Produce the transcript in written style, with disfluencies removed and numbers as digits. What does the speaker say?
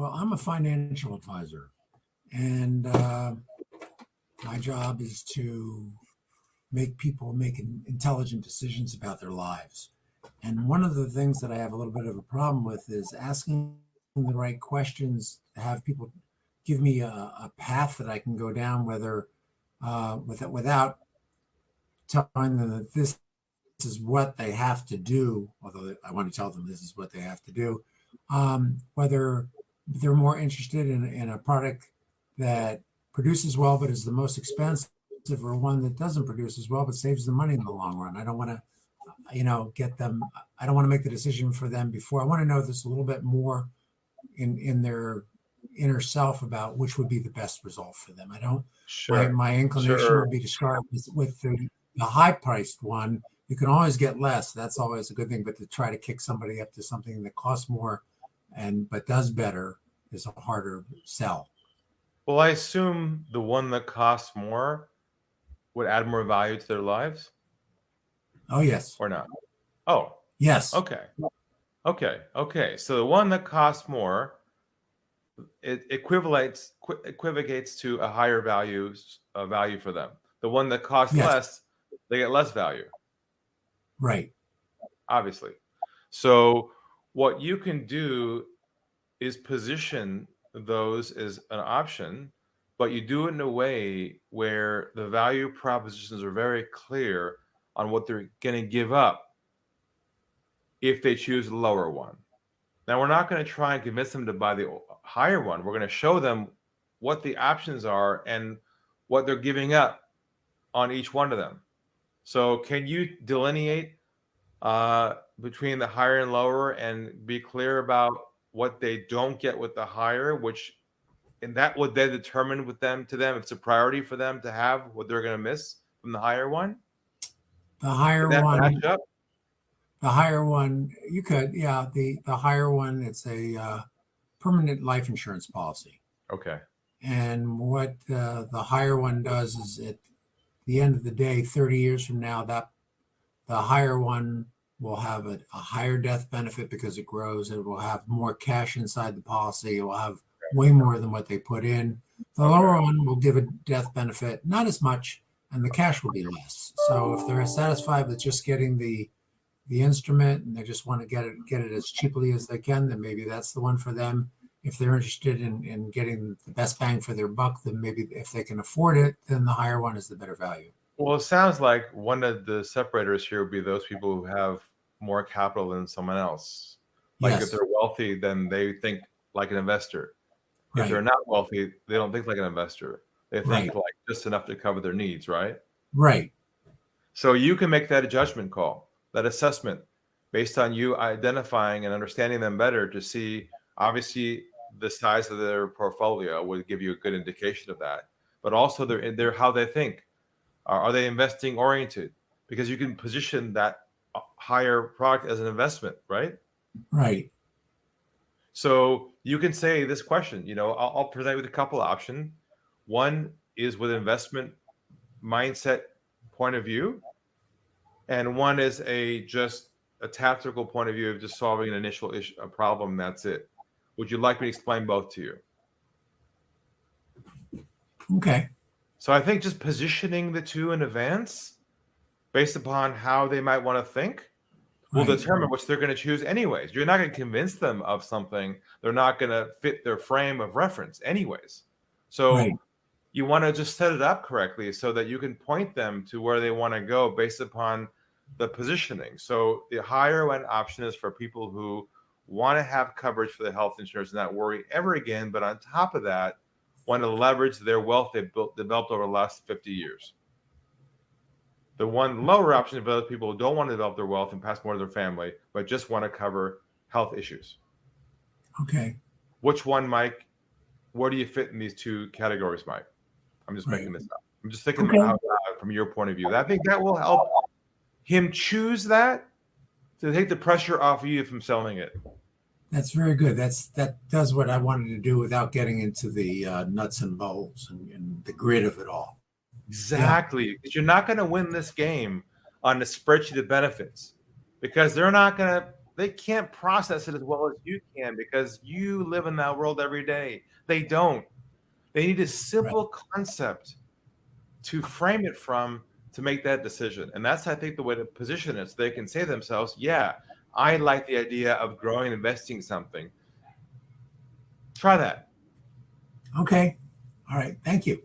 Well, I'm a financial advisor, and my job is to make people make intelligent decisions about their lives. And one of the things that I have a little bit of a problem with is asking the right questions, to have people give me a path that I can go down, whether without telling them that this is what they have to do, although I want to tell them this is what they have to do, whether they're more interested in a product that produces well but is the most expensive, or one that doesn't produce as well but saves them money in the long run. I don't want to, get them. I don't want to make the decision for them before. I want to know this a little bit more in their inner self about which would be the best result for them. I don't. Sure. My inclination Sure. would be to start with the high-priced one. You can always get less. That's always a good thing. But to try to kick somebody up to something that costs more but does better is a harder sell. Well, I assume the one that costs more would add more value to their lives. Oh, yes. Or not? Oh, yes. Okay. So the one that costs more, it equivocates to a higher value for them. The one that costs less, they get less value. Right. Obviously. So what you can do is position those as an option, but you do it in a way where the value propositions are very clear on what they're going to give up if they choose the lower one. Now, we're not going to try and convince them to buy the higher one. We're going to show them what the options are and what they're giving up on each one of them. So can you delineate between the higher and lower and be clear about what they don't get with the higher, and that would then determine to them if it's a priority for them to have what they're going to miss from the higher one? The higher one, you could, the higher one, it's a permanent life insurance policy. Okay. And what the higher one does is, at the end of the day, 30 years from now, that the higher one will have a higher death benefit because it grows. It will have more cash inside the policy. It will have way more than what they put in. The lower one will give a death benefit, not as much, and the cash will be less. So if they're satisfied with just getting the instrument and they just want to get it as cheaply as they can, then maybe that's the one for them. If they're interested in getting the best bang for their buck, then maybe if they can afford it, then the higher one is the better value. Well, it sounds like one of the separators here would be those people who have more capital than someone else. Like if they're wealthy, then they think like an investor. If they're not wealthy, they don't think like an investor. They think like just enough to cover their needs, right? Right. So you can make that a judgment call, that assessment, based on you identifying and understanding them better to see, obviously, the size of their portfolio would give you a good indication of that. But also their how they think. Are they investing oriented? Because you can position that higher product as an investment, right? Right. So you can say this question, I'll present you with a couple options. One is with investment mindset point of view, and one is just a tactical point of view of just solving an initial a problem. That's it. Would you like me to explain both to you? Okay. So I think just positioning the two in advance, based upon how they might want to think, will determine which they're going to choose anyways. You're not going to convince them of something they're not going to fit their frame of reference anyways. So you want to just set it up correctly so that you can point them to where they want to go based upon the positioning. So the higher end option is for people who want to have coverage for the health insurance and not worry ever again, but on top of that, want to leverage their wealth they've developed over the last 50 years. The one lower option is for those people who don't want to develop their wealth and pass more to their family, but just want to cover health issues. Okay. Which one, Mike? Where do you fit in these two categories, Mike? I'm just making this up. I'm just thinking out loud from your point of view. I think that will help him choose that to take the pressure off of you from selling it. That's very good. That does what I wanted to do without getting into the nuts and bolts and the grid of it all. Exactly. Because you're not going to win this game on the spreadsheet of benefits, because they're not going they can't process it as well as you can because you live in that world every day. They don't. They need a simple concept to frame it from to make that decision. And that's, I think, the way to position it. So they can say to themselves, yeah, I like the idea of growing and investing something. Try that. Okay. All right. Thank you.